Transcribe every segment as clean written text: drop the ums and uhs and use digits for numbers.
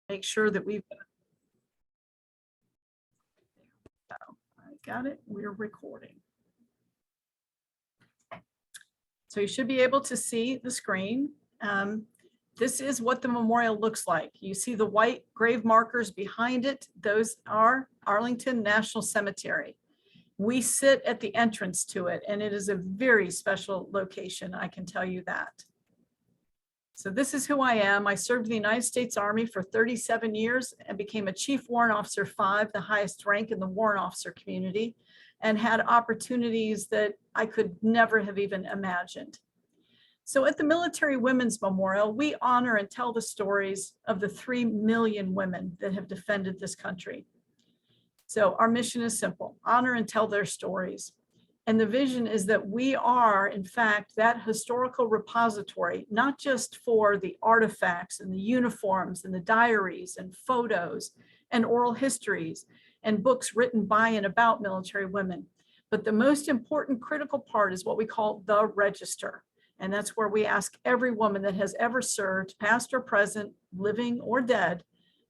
make sure that we've I got it. We're recording. So you should be able to see the screen. This is what the memorial looks like. You see the white grave markers behind it. Those are Arlington National Cemetery. We sit at the entrance to it, and it is a very special location, I can tell you that. So this is who I am. I served in the United States Army for 37 years and became a Chief Warrant Officer 5, the highest rank in the warrant officer community, and had opportunities that I could never have even imagined. So at the Military Women's Memorial, we honor and tell the stories of the 3 million women that have defended this country. So our mission is simple: honor and tell their stories. And the vision is that we are, in fact, that historical repository, not just for the artifacts and the uniforms and the diaries and photos and oral histories and books written by and about military women, but the most important critical part is what we call the register. And that's where we ask every woman that has ever served, past or present, living or dead,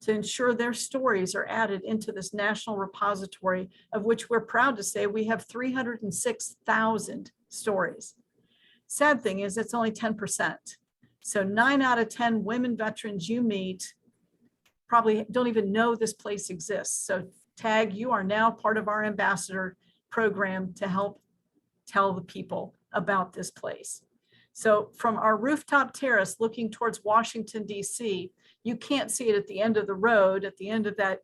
to ensure their stories are added into this national repository, of which we're proud to say we have 306,000 stories. Sad thing is it's only 10%. So 9 out of 10 women veterans you meet probably don't even know this place exists. So TAG, you are now part of our ambassador program to help tell the people about this place. So from our rooftop terrace looking towards Washington, D.C., you can't see it at the end of the road. At the end of that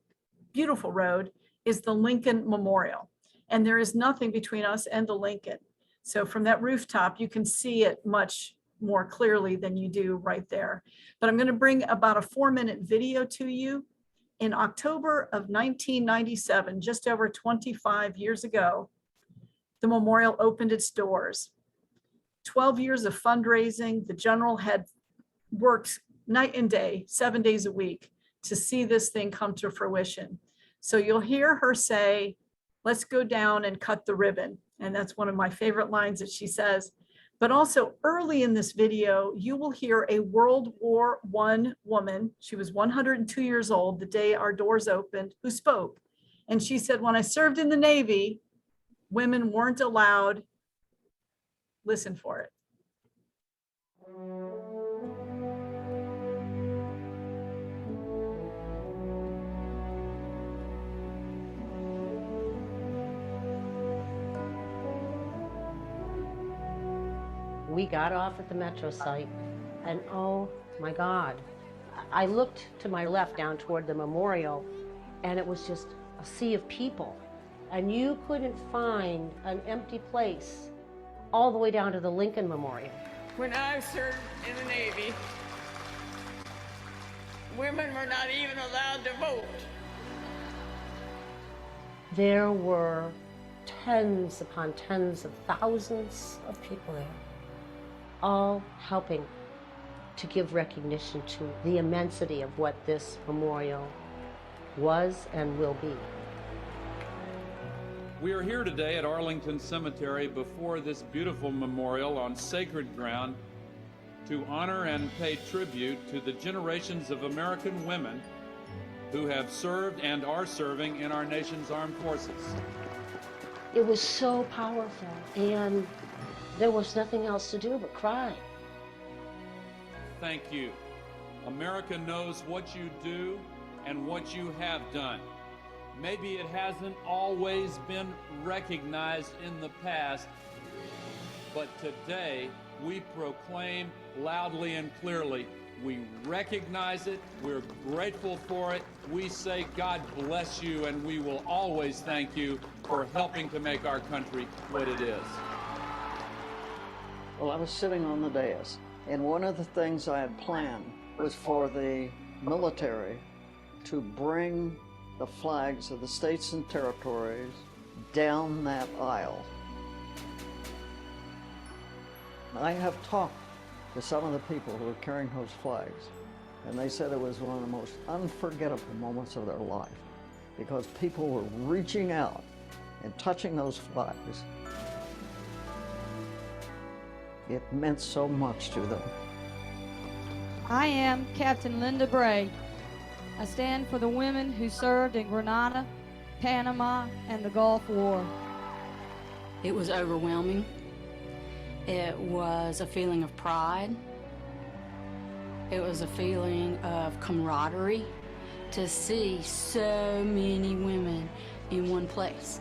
beautiful road is the Lincoln Memorial. And there is nothing between us and the Lincoln. So from that rooftop, you can see it much more clearly than you do right there. But I'm going to bring about a 4-minute video to you. In October of 1997, just over 25 years ago, the memorial opened its doors. 12 years of fundraising. The general had worked night and day, 7 days a week to see this thing come to fruition. So you'll hear her say, "Let's go down and cut the ribbon." And that's one of my favorite lines that she says. But also early in this video, you will hear a World War I woman. She was 102 years old the day our doors opened, who spoke. And she said, "When I served in the Navy, women weren't allowed." Listen for it. We got off at the metro site, and oh my God, I looked to my left down toward the memorial, and it was just a sea of people. And you couldn't find an empty place all the way down to the Lincoln Memorial. When I served in the Navy, women were not even allowed to vote. There were tens upon tens of thousands of people there, all helping to give recognition to the immensity of what this memorial was and will be. We are here today at Arlington Cemetery before this beautiful memorial on sacred ground to honor and pay tribute to the generations of American women who have served and are serving in our nation's armed forces. It was so powerful, and there was nothing else to do but cry. Thank you. America knows what you do and what you have done. Maybe it hasn't always been recognized in the past, but today we proclaim loudly and clearly, we recognize it, we're grateful for it, we say God bless you, and we will always thank you for helping to make our country what it is. Well, I was sitting on the dais, and one of the things I had planned was for the military to bring the flags of the states and territories down that aisle. I have talked to some of the people who were carrying those flags, and they said it was one of the most unforgettable moments of their life because people were reaching out and touching those flags. It meant so much to them. I am Captain Linda Bray. I stand for the women who served in Grenada, Panama, and the Gulf War. It was overwhelming. It was a feeling of pride. It was a feeling of camaraderie to see so many women in one place.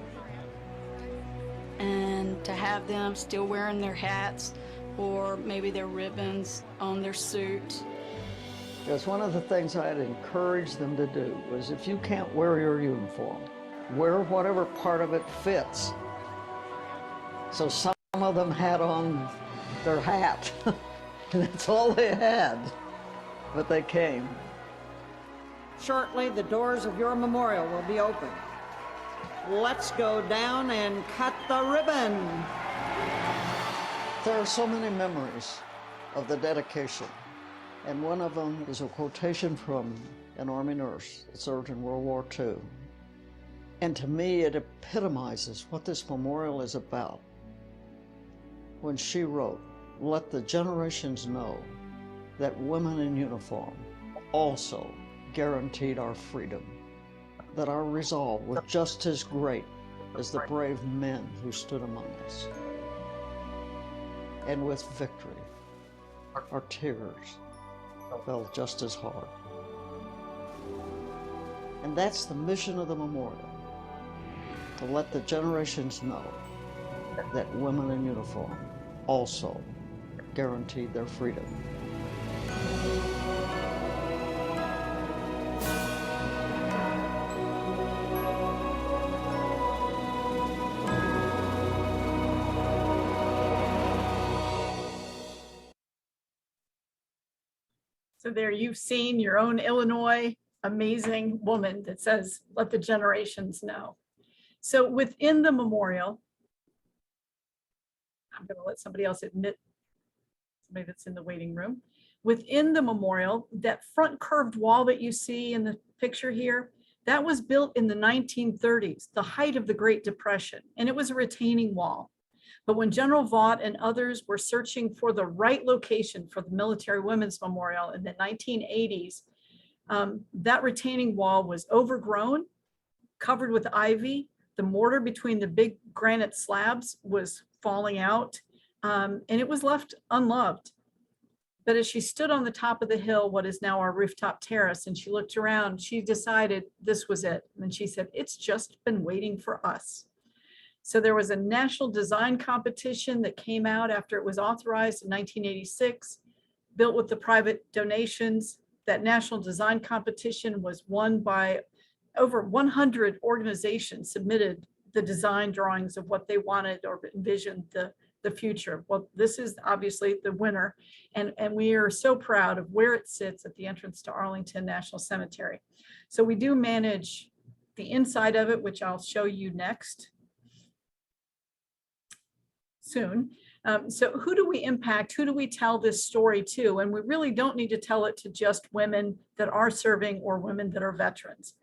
And to have them still wearing their hats or maybe their ribbons on their suit. Because one of the things I'd encourage them to do was, if you can't wear your uniform, wear whatever part of it fits. So some of them had on their hat. That's all they had. But they came. Shortly, the doors of your memorial will be open. Let's go down and cut the ribbon. There are so many memories of the dedication. And one of them is a quotation from an Army nurse that served in World War II. And to me, it epitomizes what this memorial is about. When she wrote, "Let the generations know that women in uniform also guaranteed our freedom, that our resolve was just as great as the brave men who stood among us. And with victory, our tears fell just as hard." And that's the mission of the memorial, to let the generations know that women in uniform also guaranteed their freedom. So there you've seen your own Illinois amazing woman that says, "Let the generations know." So within the memorial, I'm going to let somebody else admit, somebody that's in the waiting room. Within the memorial, that front curved wall that you see in the picture here, that was built in the 1930s, the height of the Great Depression, and it was a retaining wall. But when General Vaught and others were searching for the right location for the Military Women's Memorial in the 1980s, that retaining wall was overgrown, covered with ivy. The mortar between the big granite slabs was falling out, and it was left unloved. But as she stood on the top of the hill, what is now our rooftop terrace, and she looked around, she decided this was it. And she said, "It's just been waiting for us." So there was a national design competition that came out after it was authorized in 1986, built with the private donations. That national design competition was won by over 100 organizations, submitted the design drawings of what they wanted or envisioned the future. Well, this is obviously the winner, and we are so proud of where it sits at the entrance to Arlington National Cemetery. So we do manage the inside of it, which I'll show you next soon. So who do we impact? Who do we tell this story to? And we really don't need to tell it to just women that are serving or women that are veterans.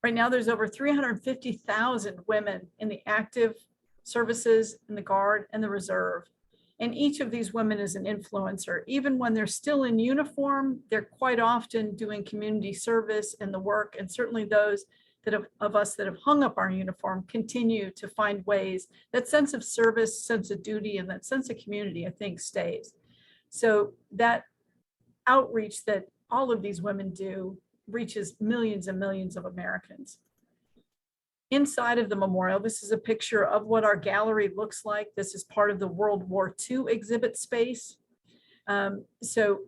Right now, there's over 350,000 women in the active services, in the Guard and the Reserve. And each of these women is an influencer. Even when they're still in uniform, they're quite often doing community service and the work. And certainly those of us that have hung up our uniform continue to find ways. That sense of service, sense of duty, and that sense of community, I think, stays. So that outreach that all of these women do reaches millions and millions of Americans. Inside of the memorial, this is a picture of what our gallery looks like. This is part of the World War II exhibit space. So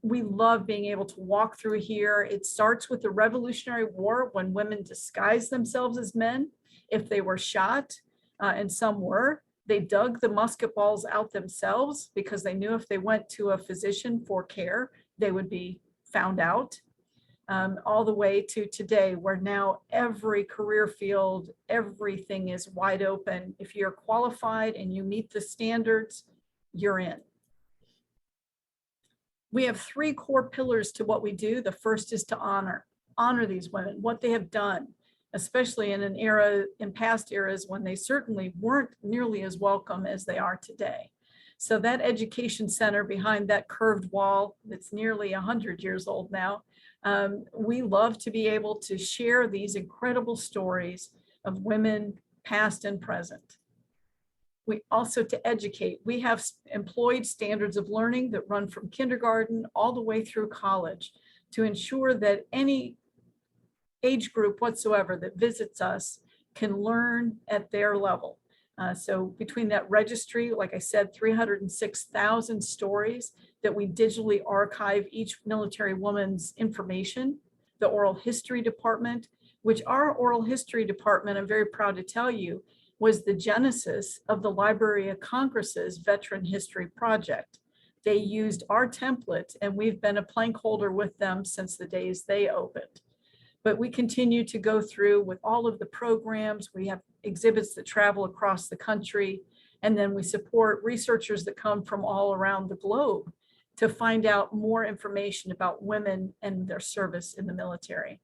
we love being able to walk through here. It starts with the Revolutionary War, when women disguised themselves as men. If they were shot, and some were, they dug the musket balls out themselves because they knew if they went to a physician for care, they would be found out. All the way to today, where now every career field, everything is wide open. If you're qualified and you meet the standards, you're in. We have three core pillars to what we do. The first is to honor these women, what they have done, especially in past eras when they certainly weren't nearly as welcome as they are today. So that education center behind that curved wall that's nearly 100 years old now, We love to be able to share these incredible stories of women past and present. We also, to educate, we have employed standards of learning that run from kindergarten all the way through college to ensure that any age group whatsoever that visits us can learn at their level. So between that registry, like I said, 306,000 stories that we digitally archive each military woman's information, the oral history department, which our oral history department, I'm very proud to tell you, was the genesis of the Library of Congress's Veteran History Project. They used our template, and we've been a plank holder with them since the days they opened. But we continue to go through with all of the programs. We have exhibits that travel across the country, and then we support researchers that come from all around the globe to find out more information about women and their service in the military.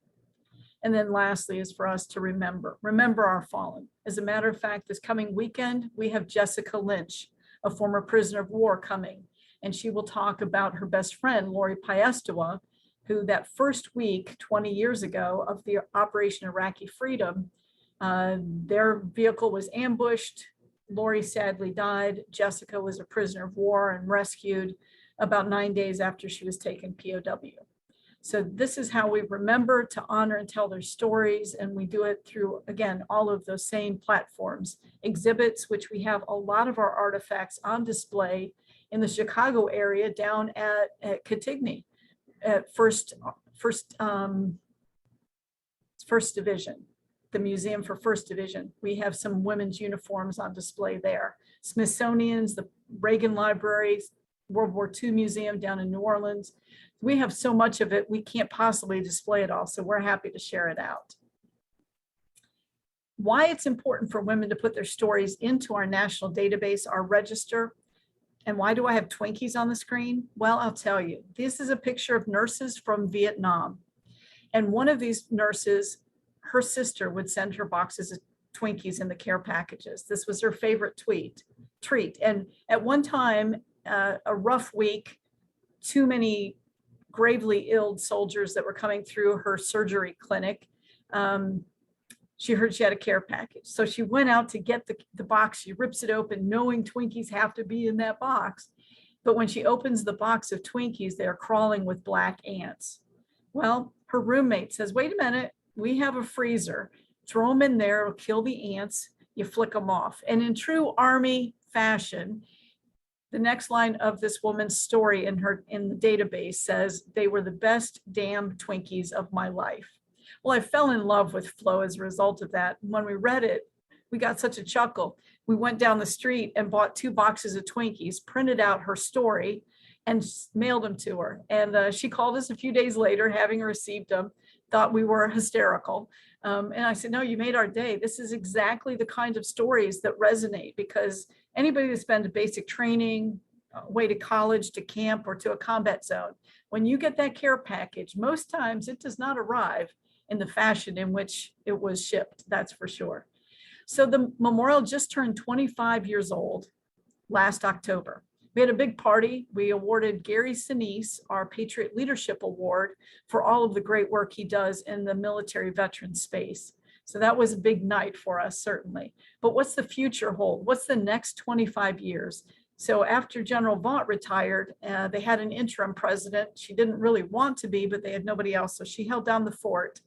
And then lastly is for us to remember our fallen. As a matter of fact, this coming weekend, we have Jessica Lynch, a former prisoner of war, coming, and she will talk about her best friend, Lori Piestewa, who that first week, 20 years ago, of the Operation Iraqi Freedom, their vehicle was ambushed. Lori sadly died. Jessica was a prisoner of war and rescued about 9 days after she was taken POW. So this is how we remember, to honor, and tell their stories. And we do it through, again, all of those same platforms, exhibits, which we have a lot of our artifacts on display in the Chicago area down at Catigny, at First Division, the Museum for First Division. We have some women's uniforms on display there. Smithsonian's, the Reagan Library, World War II Museum down in New Orleans. We have so much of it, we can't possibly display it all, so we're happy to share it out. Why it's important for women to put their stories into our national database, our register, and why do I have Twinkies on the screen? Well, I'll tell you. This is a picture of nurses from Vietnam. And one of these nurses, her sister would send her boxes of Twinkies in the care packages. This was her favorite treat. And at one time, a rough week, too many gravely ill soldiers that were coming through her surgery clinic. She heard she had a care package. So she went out to get the box. She rips it open, knowing Twinkies have to be in that box. But when she opens the box of Twinkies, they are crawling with black ants. Well, her roommate says, wait a minute, we have a freezer. Throw them in there, it'll kill the ants. You flick them off. And in true Army fashion, the next line of this woman's story in the database says, they were the best damn Twinkies of my life. Well, I fell in love with Flo as a result of that. When we read it, we got such a chuckle. We went down the street and bought 2 boxes of Twinkies, printed out her story, and mailed them to her. And she called us a few days later, having received them, thought we were hysterical. And I said, no, you made our day. This is exactly the kind of stories that resonate, because anybody that's been to basic training, way to college, to camp, or to a combat zone, when you get that care package, most times it does not arrive in the fashion in which it was shipped, that's for sure. So the memorial just turned 25 years old last October. We had a big party. We awarded Gary Sinise our Patriot Leadership Award for all of the great work he does in the military veteran space. So that was a big night for us, certainly. But what's the future hold? What's the next 25 years? So after General Vaught retired, they had an interim president. She didn't really want to be, but they had nobody else. So she held down the fort.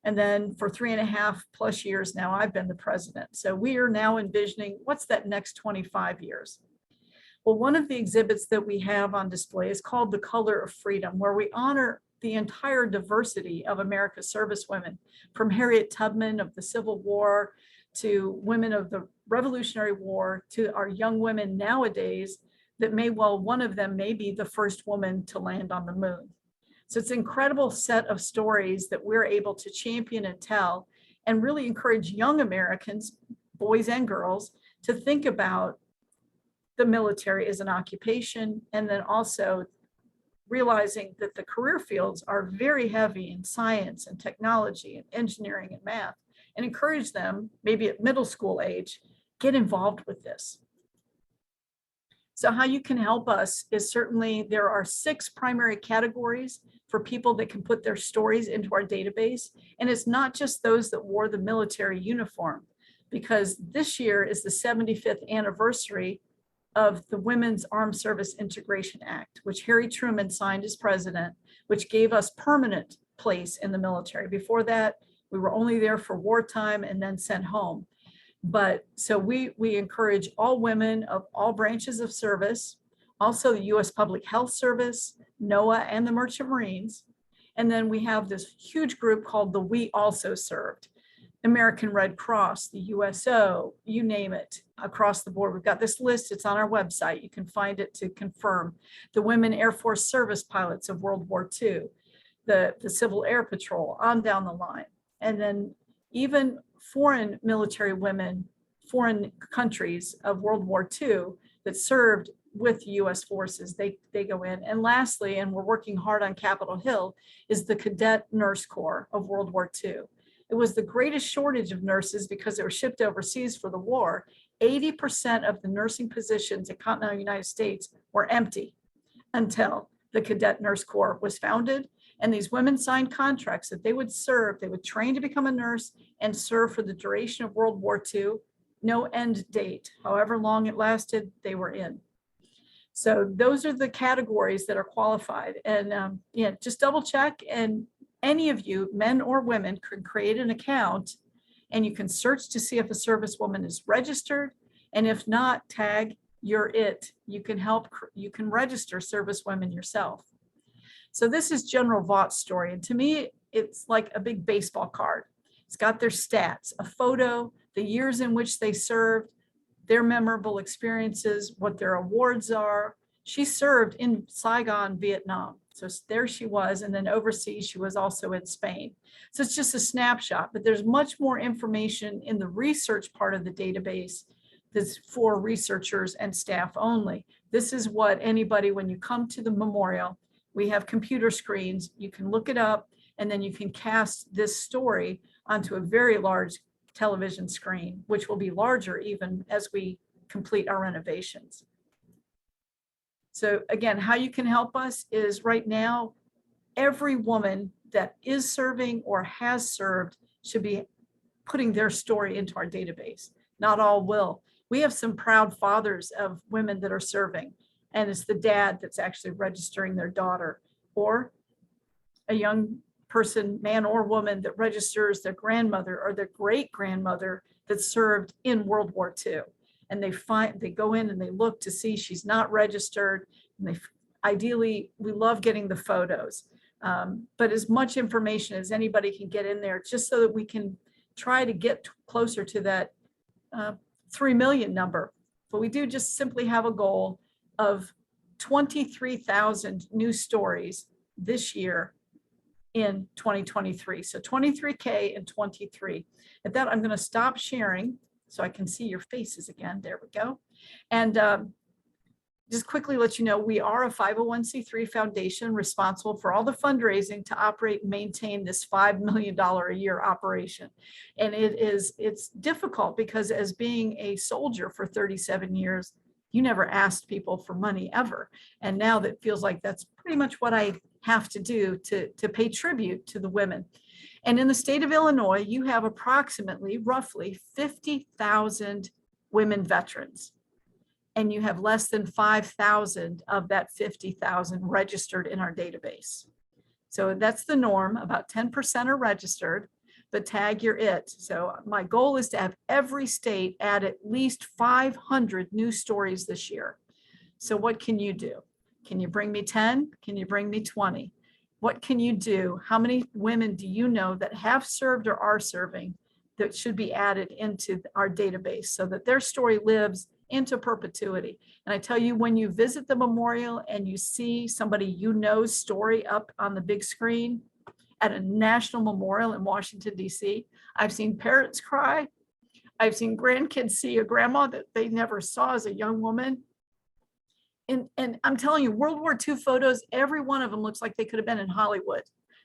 And then for 3.5+ years now, I've been the president. So we are now envisioning what's that next 25 years. Well, one of the exhibits that we have on display is called The Color of Freedom, where we honor the entire diversity of America's servicewomen, from Harriet Tubman of the Civil War to women of the Revolutionary War to our young women nowadays that one of them may be the first woman to land on the moon. So it's an incredible set of stories that we're able to champion and tell, and really encourage young Americans, boys and girls, to think about the military as an occupation, and then also realizing that the career fields are very heavy in science and technology and engineering and math, and encourage them, maybe at middle school age, get involved with this. So how you can help us is certainly there are 6 primary categories for people that can put their stories into our database. And it's not just those that wore the military uniform, because this year is the 75th anniversary of the Women's Armed Service Integration Act, which Harry Truman signed as president, which gave us permanent place in the military. Before that, we were only there for wartime and then sent home. But so we encourage all women of all branches of service, also the U.S. Public Health Service, NOAA, and the Merchant Marines. And then we have this huge group called the We Also Served. American Red Cross, the USO, you name it, across the board. We've got this list, it's on our website. You can find it to confirm. The Women Air Force Service Pilots of World War II, the Civil Air Patrol, on down the line. And then even foreign military women, foreign countries of World War II that served with US forces, they go in. And lastly, and we're working hard on Capitol Hill, is the Cadet Nurse Corps of World War II. It was the greatest shortage of nurses because they were shipped overseas for the war. 80% of the nursing positions in continental United States were empty until the Cadet Nurse Corps was founded. And these women signed contracts that they would serve, they would train to become a nurse and serve for the duration of World War II, no end date. However long it lasted, they were in. So those are the categories that are qualified. And yeah, just double check, and any of you, men or women, can create an account and you can search to see if a servicewoman is registered. And if not, tag you're it. You can help, you can register servicewomen yourself. So this is General Vaught's story. And to me, it's like a big baseball card. It's got their stats, a photo, the years in which they served, their memorable experiences, what their awards are. She served in Saigon, Vietnam. So there she was, and then overseas, she was also in Spain. So it's just a snapshot, but there's much more information in the research part of the database that's for researchers and staff only. This is what anybody, when you come to the memorial, we have computer screens, you can look it up, and then you can cast this story onto a very large television screen, which will be larger even as we complete our renovations. So again, how you can help us is right now, every woman that is serving or has served should be putting their story into our database. Not all will. We have some proud fathers of women that are serving, and it's the dad that's actually registering their daughter, or a young person, man or woman, that registers their grandmother or their great grandmother that served in World War II. And they go in and they look to see she's not registered. And ideally, we love getting the photos, but as much information as anybody can get in there, just so that we can try to get closer to that 3 million number. But we do just simply have a goal of 23,000 new stories this year in 2023. So 23K and 23. At that, I'm going to stop sharing so I can see your faces again. There we go. And just quickly let you know, we are a 501c3 foundation responsible for all the fundraising to operate and maintain this $5 million a year operation. And it's difficult because as being a soldier for 37 years, you never asked people for money ever. And now that feels like that's pretty much what I have to do to pay tribute to the women. And in the state of Illinois, you have approximately roughly 50,000 women veterans. And you have less than 5,000 of that 50,000 registered in our database. So that's the norm, about 10% are registered, but tag you're it. So my goal is to have every state add at least 500 new stories this year. So what can you do? Can you bring me 10? Can you bring me 20? What can you do? How many women do you know that have served or are serving that should be added into our database so that their story lives into perpetuity? And I tell you, when you visit the memorial and you see somebody you know's story up on the big screen at a national memorial in Washington, D.C., I've seen parents cry. I've seen grandkids see a grandma that they never saw as a young woman. And I'm telling you, World War II photos, every one of them looks like they could have been in Hollywood.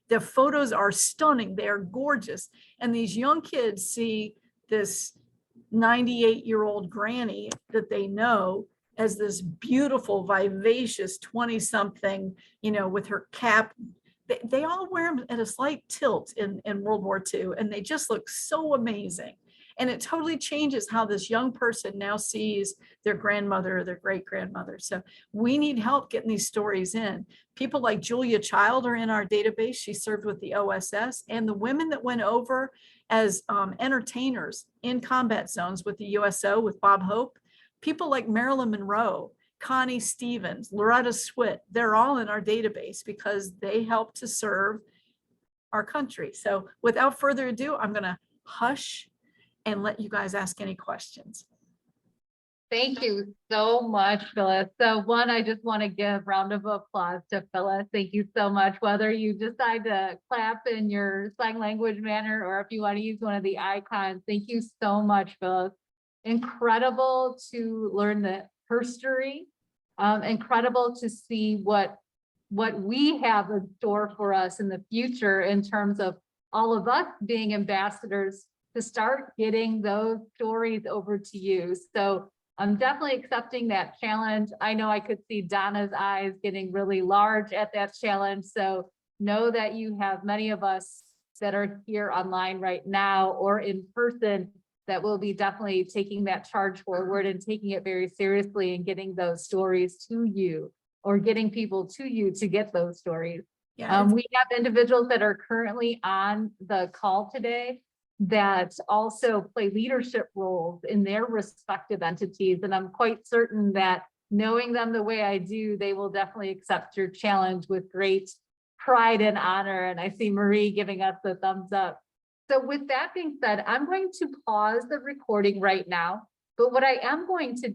The photos are stunning. They are gorgeous. And these young kids see this 98-year-old granny that they know as this beautiful, vivacious 20-something, with her cap. They all wear them at a slight tilt in World War II, and they just look so amazing. And it totally changes how this young person now sees their grandmother or their great-grandmother. So we need help getting these stories in. People like Julia Child are in our database. She served with the OSS, and the women that went over as entertainers in combat zones with the USO, with Bob Hope, people like Marilyn Monroe, Connie Stevens, Loretta Swit, they're all in our database because they helped to serve our country. So without further ado, I'm going to hush and let you guys ask any questions. Thank you so much, Phyllis. So one, I just want to give a round of applause to Phyllis. Thank you so much. Whether you decide to clap in your sign language manner or if you want to use one of the icons, thank you so much, Phyllis. Incredible to learn the history. Incredible to see what we have in store for us in the future in terms of all of us being ambassadors to start getting those stories over to you. So I'm definitely accepting that challenge. I know I could see Donna's eyes getting really large at that challenge. So know that you have many of us that are here online right now or in person that will be definitely taking that charge forward and taking it very seriously and getting those stories to you or getting people to you to get those stories. Yeah, We have individuals that are currently on the call today that also play leadership roles in their respective entities. And I'm quite certain that knowing them the way I do, they will definitely accept your challenge with great pride and honor. And I see Marie giving us the thumbs up. So with that being said, I'm going to pause the recording right now. But what I am going to